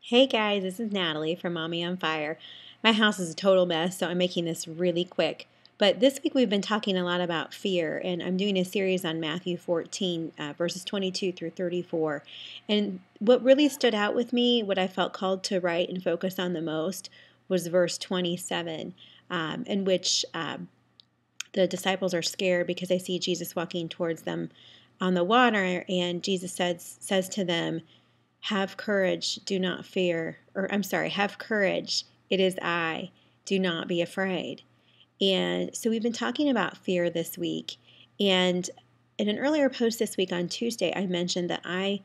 Hey guys, this is Natalie from Mommy on Fire. My house is a total mess, so I'm making this really quick. But this week we've been talking a lot about fear, and I'm doing a series on Matthew 14, verses 22 through 34. And what really stood out with me, what I felt called to write and focus on the most, was verse 27, in which the disciples are scared because they see Jesus walking towards them on the water, and Jesus says to them, have courage, do not fear. Or, I'm sorry, have courage. It is I. Do not be afraid. And so we've been talking about fear this week. And in an earlier post this week on Tuesday, I mentioned that I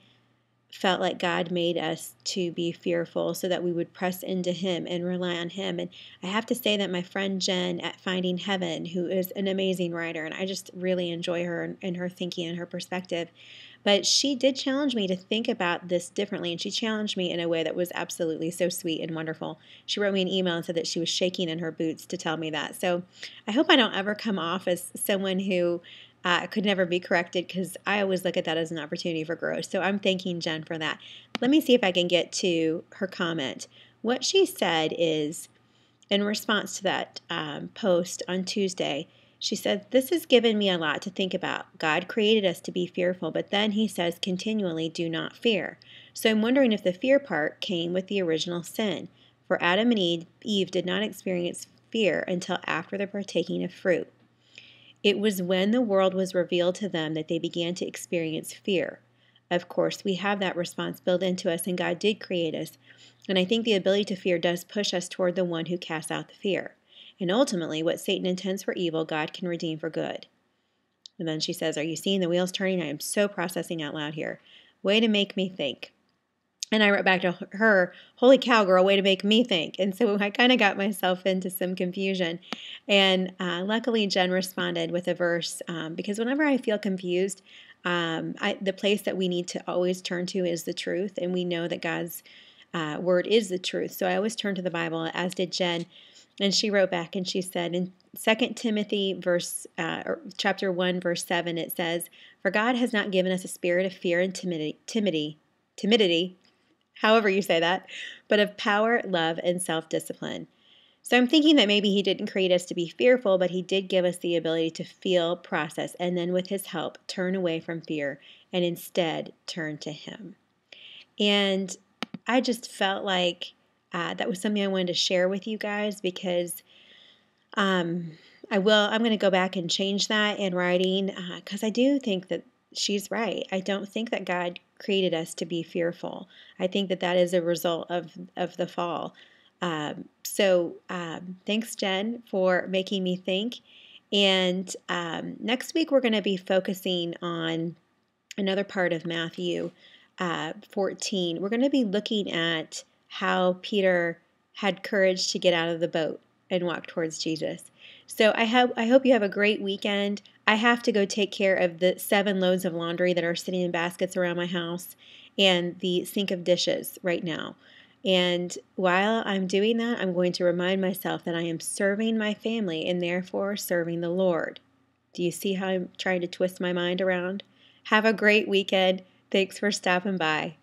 felt like God made us to be fearful so that we would press into Him and rely on Him. And I have to say that my friend Jen at Finding Heaven, who is an amazing writer, and I just really enjoy her and her thinking and her perspective, but she did challenge me to think about this differently, and she challenged me in a way that was absolutely so sweet and wonderful. She wrote me an email and said that she was shaking in her boots to tell me that. So I hope I don't ever come off as someone who could never be corrected, because I always look at that as an opportunity for growth. So I'm thanking Jen for that. Let me see if I can get to her comment. What she said is, in response to that post on Tuesday, she said, this has given me a lot to think about. God created us to be fearful, but then He says continually, do not fear. So I'm wondering if the fear part came with the original sin. For Adam and Eve did not experience fear until after the partaking of fruit. It was when the world was revealed to them that they began to experience fear. Of course, we have that response built into us, and God did create us. And I think the ability to fear does push us toward the one who casts out the fear. And ultimately, what Satan intends for evil, God can redeem for good. And then she says, are you seeing the wheels turning? I am so processing out loud here. Way to make me think. And I wrote back to her, holy cow, girl, way to make me think. And so I kind of got myself into some confusion. And luckily, Jen responded with a verse, because whenever I feel confused, the place that we need to always turn to is the truth. And we know that God's word is the truth. So I always turn to the Bible, as did Jen. And she wrote back and she said, in 2 Timothy chapter 1, verse 7, it says, for God has not given us a spirit of fear and timidity, however you say that, but of power, love, and self-discipline. So I'm thinking that maybe He didn't create us to be fearful, but He did give us the ability to feel, process, and then with His help, turn away from fear and instead turn to Him. And I just felt like that was something I wanted to share with you guys, because I'm going to go back and change that in writing, because I do think that she's right. I don't think that God created us to be fearful. I think that that is a result of the fall. So thanks, Jen, for making me think. And next week we're going to be focusing on another part of Matthew 14. We're going to be looking at how Peter had courage to get out of the boat and walk towards Jesus. So I hope you have a great weekend. I have to go take care of the 7 loads of laundry that are sitting in baskets around my house and the sink of dishes right now. And while I'm doing that, I'm going to remind myself that I am serving my family and therefore serving the Lord. Do you see how I'm trying to twist my mind around? Have a great weekend. Thanks for stopping by.